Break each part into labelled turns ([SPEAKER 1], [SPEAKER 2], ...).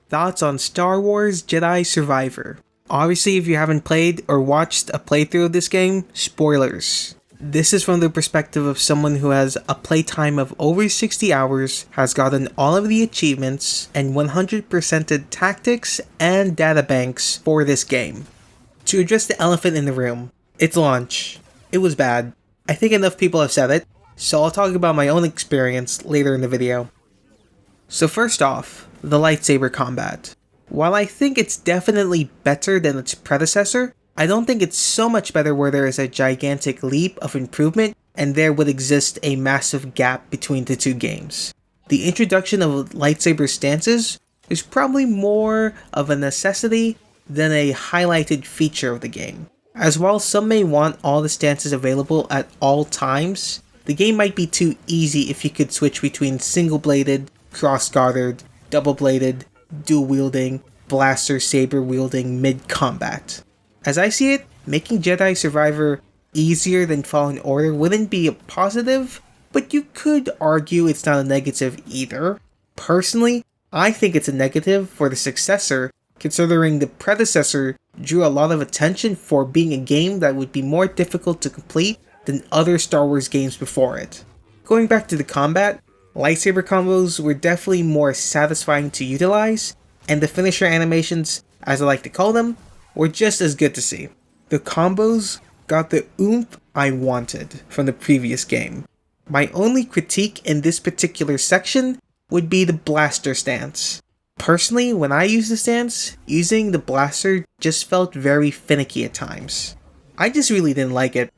[SPEAKER 1] thoughts on Star Wars Jedi Survivor. Obviously, if you haven't played or watched a playthrough of this game, spoilers. This is from the perspective of someone who has a playtime of over 60 hours, has gotten all of the achievements, and 100%ed tactics and databanks for this game. To address the elephant in the room, its launch. It was bad. I think enough people have said it, so I'll talk about my own experience later in the video. So first off, the lightsaber combat. While I think it's definitely better than its predecessor, I don't think it's so much better where there is a gigantic leap of improvement and there would exist a massive gap between the two games. The introduction of lightsaber stances is probably more of a necessity than a highlighted feature of the game. As while some may want all the stances available at all times, the game might be too easy if you could switch between single-bladed, cross-guarded, double-bladed, dual-wielding, blaster saber-wielding mid-combat. As I see it, making Jedi Survivor easier than Fallen Order wouldn't be a positive, but you could argue it's not a negative either. Personally, I think it's a negative for the successor, considering the predecessor drew a lot of attention for being a game that would be more difficult to complete than other Star Wars games before it. Going back to the combat, lightsaber combos were definitely more satisfying to utilize, and the finisher animations, as I like to call them, were just as good to see. The combos got the oomph I wanted from the previous game. My only critique in this particular section would be the blaster stance. Personally, when I use the stance, using the blaster just felt very finicky at times. I just really didn't like it.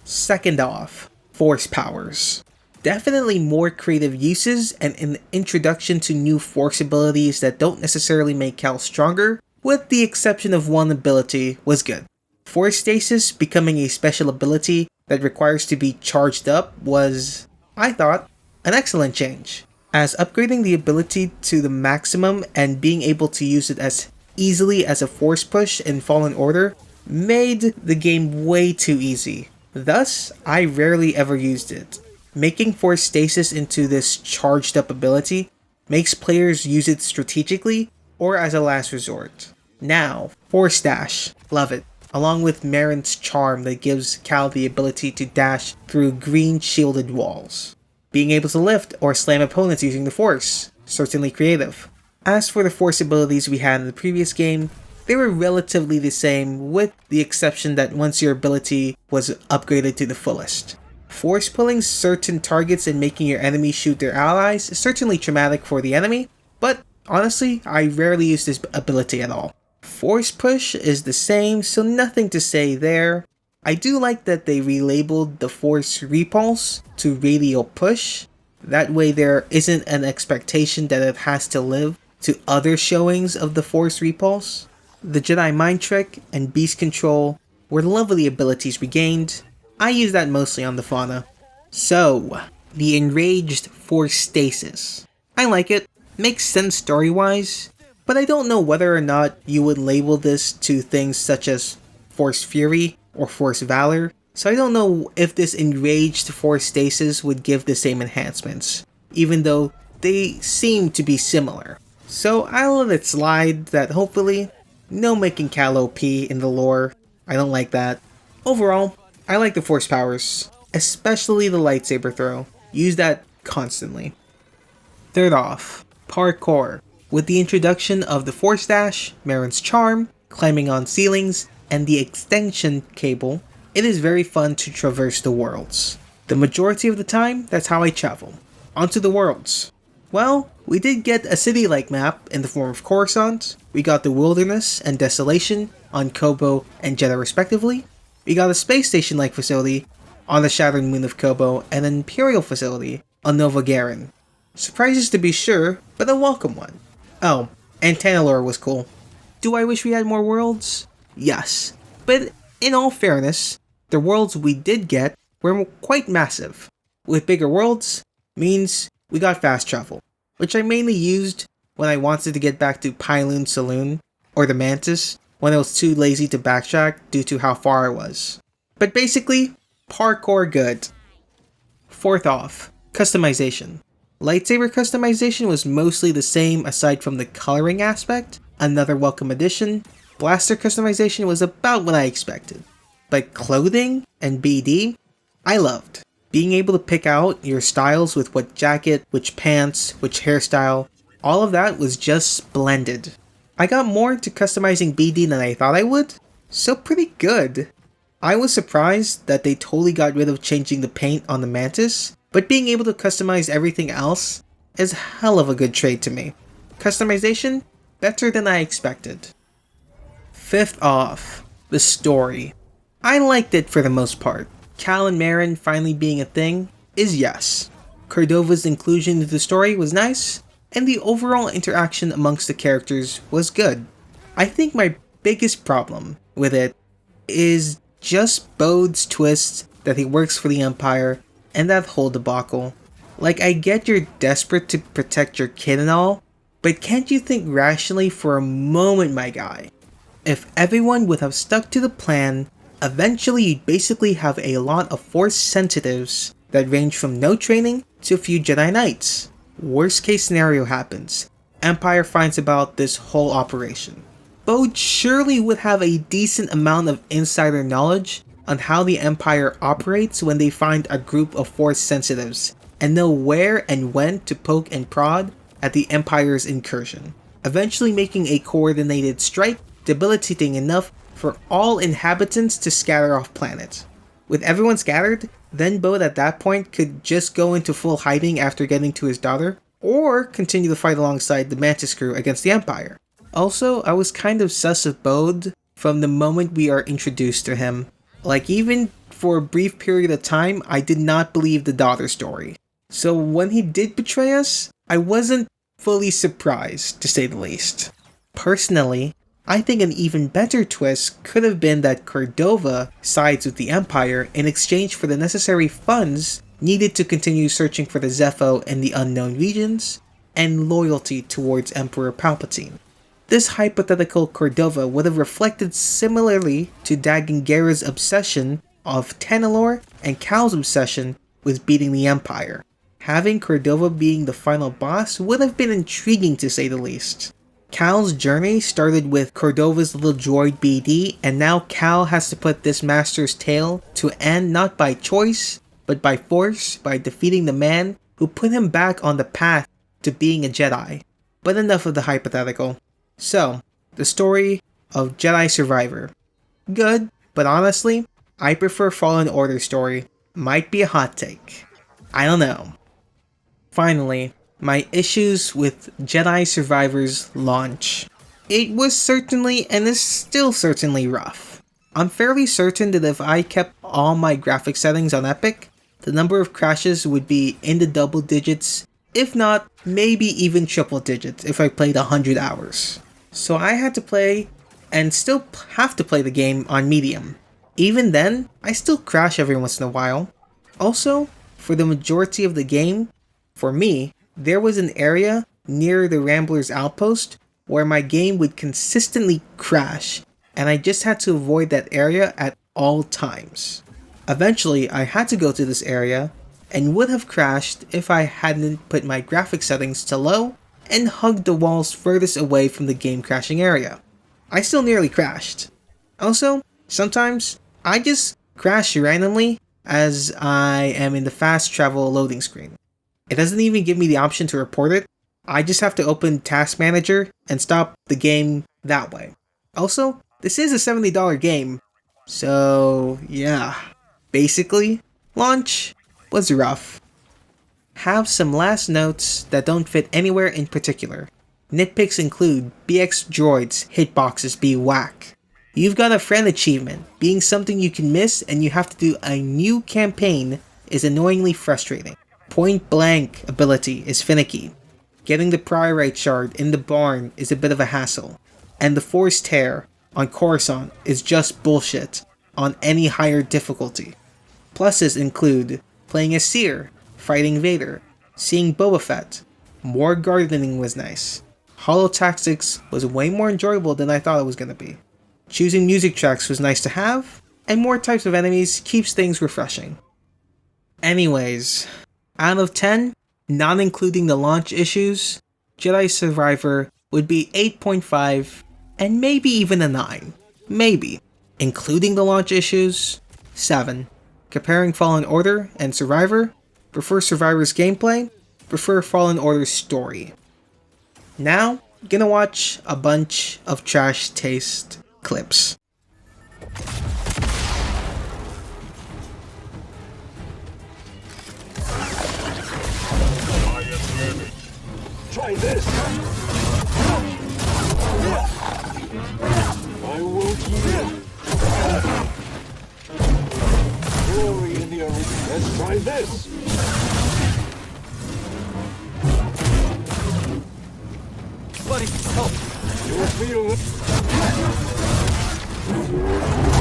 [SPEAKER 1] Second off, force powers. Definitely more creative uses and an introduction to new force abilities that don't necessarily make Cal stronger, with the exception of one ability, was good. Force stasis becoming a special ability that requires to be charged up was, I thought, an excellent change, as upgrading the ability to the maximum and being able to use it as easily as a force push in Fallen Order made the game way too easy. Thus, I rarely ever used it. Making force stasis into this charged up ability makes players use it strategically or as a last resort. Now, Force Dash, love it, along with Merrin's charm that gives Cal the ability to dash through green shielded walls. Being able to lift or slam opponents using the Force, certainly creative. As for the Force abilities we had in the previous game, they were relatively the same with the exception that once your ability was upgraded to the fullest. Force pulling certain targets and making your enemy shoot their allies is certainly traumatic for the enemy, but honestly, I rarely use this ability at all. Force push is the same, so nothing to say there. I do like that they relabeled the Force repulse to radial push. That way there isn't an expectation that it has to live to other showings of the Force repulse. The Jedi Mind Trick and Beast Control were lovely abilities we gained. I use that mostly on the fauna. So, the Enraged Force Stasis. I like it, makes sense story-wise, but I don't know whether or not you would label this to things such as Force Fury or Force Valor, so I don't know if this Enraged Force Stasis would give the same enhancements, even though they seem to be similar. So I'll let it slide that hopefully, no making Cal OP in the lore, I don't like that. Overall, I like the force powers, especially the lightsaber throw. Use that constantly. Third off, parkour. With the introduction of the Force Dash, Merrin's charm, climbing on ceilings, and the extension cable, it is very fun to traverse the worlds. The majority of the time, that's how I travel. Onto the worlds. Well, we did get a city-like map in the form of Coruscant, we got the Wilderness and Desolation on Kobo and Jedha respectively, we got a space station-like facility on the Shattered Moon of Kobo and an Imperial facility on Nova Garen. Surprises to be sure, but a welcome one. Oh, and Tanalorr was cool. Do I wish we had more worlds? Yes, but in all fairness, the worlds we did get were quite massive. With bigger worlds, means we got fast travel, which I mainly used when I wanted to get back to Pyloon Saloon, or the Mantis, when I was too lazy to backtrack due to how far I was. But basically, parkour good. Fourth off, customization. Lightsaber customization was mostly the same aside from the coloring aspect, another welcome addition. Blaster customization was about what I expected. But clothing and BD, I loved. Being able to pick out your styles with what jacket, which pants, which hairstyle, all of that was just splendid. I got more into customizing BD than I thought I would, so pretty good. I was surprised that they totally got rid of changing the paint on the Mantis, but being able to customize everything else is hell of a good trade to me. Customization, better than I expected. Fifth off, the story. I liked it for the most part. Cal and Merrin finally being a thing is yes. Cordova's inclusion into the story was nice, and the overall interaction amongst the characters was good. I think my biggest problem with it is just Bode's twist that he works for the Empire and that whole debacle. Like, I get you're desperate to protect your kid and all, but can't you think rationally for a moment, my guy? If everyone would have stuck to the plan, eventually you'd basically have a lot of Force sensitives that range from no training to a few Jedi Knights. Worst case scenario happens. Empire finds about this whole operation. Bode surely would have a decent amount of insider knowledge on how the Empire operates when they find a group of Force sensitives, and know where and when to poke and prod at the Empire's incursion, eventually making a coordinated strike debilitating enough for all inhabitants to scatter off planet. With everyone scattered, then Bode at that point could just go into full hiding after getting to his daughter, or continue to fight alongside the Mantis crew against the Empire. Also, I was kind of sus of Bode from the moment we are introduced to him. Like, even for a brief period of time, I did not believe the daughter story. So when he did betray us, I wasn't fully surprised, to say the least. Personally, I think an even better twist could have been that Cordova sides with the Empire in exchange for the necessary funds needed to continue searching for the Zepho in the unknown regions, and loyalty towards Emperor Palpatine. This hypothetical Cordova would have reflected similarly to Dagan Gera's obsession of Tanalorr and Cal's obsession with beating the Empire. Having Cordova being the final boss would have been intriguing to say the least. Cal's journey started with Cordova's little droid BD, and now Cal has to put this master's tale to end not by choice, but by force, by defeating the man who put him back on the path to being a Jedi. But enough of the hypothetical. So, the story of Jedi Survivor. Good, but honestly, I prefer Fallen Order story. Might be a hot take. I don't know. Finally, my issues with Jedi Survivor's launch. It was certainly, and is still certainly, rough. I'm fairly certain that if I kept all my graphic settings on Epic, the number of crashes would be in the double digits, if not, maybe even triple digits if I played 100 hours. So I had to play, and still have to play the game on medium. Even then, I still crash every once in a while. Also, for the majority of the game, for me, there was an area near the Rambler's outpost where my game would consistently crash, and I just had to avoid that area at all times. Eventually, I had to go to this area, and would have crashed if I hadn't put my graphic settings to low and hugged the walls furthest away from the game crashing area. I still nearly crashed. Also, sometimes I just crash randomly as I am in the fast travel loading screen. It doesn't even give me the option to report it. I just have to open Task Manager and stop the game that way. Also, this is a $70 game, so yeah. Basically, launch was rough. Have some last notes that don't fit anywhere in particular. Nitpicks include BX droids hitboxes be whack. You've got a friend achievement, being something you can miss and you have to do a new campaign is annoyingly frustrating. Point blank ability is finicky. Getting the Priorite shard in the barn is a bit of a hassle. And the Force tear on Coruscant is just bullshit on any higher difficulty. Pluses include playing as Seer, fighting Vader, seeing Boba Fett. More gardening was nice. Holo Tactics was way more enjoyable than I thought it was going to be. Choosing music tracks was nice to have, and more types of enemies keeps things refreshing. Anyways, out of 10, Not including the launch issues, Jedi Survivor would be 8.5 and maybe even a 9. Maybe. Including the launch issues, 7. Comparing Fallen Order and Survivor, prefer Survivor's gameplay, prefer Fallen Order's story. Now, gonna watch a bunch of trash taste clips.
[SPEAKER 2] Try this! I won't yield! Glory in the arena! Let's try this! Buddy, help! You'll feel it!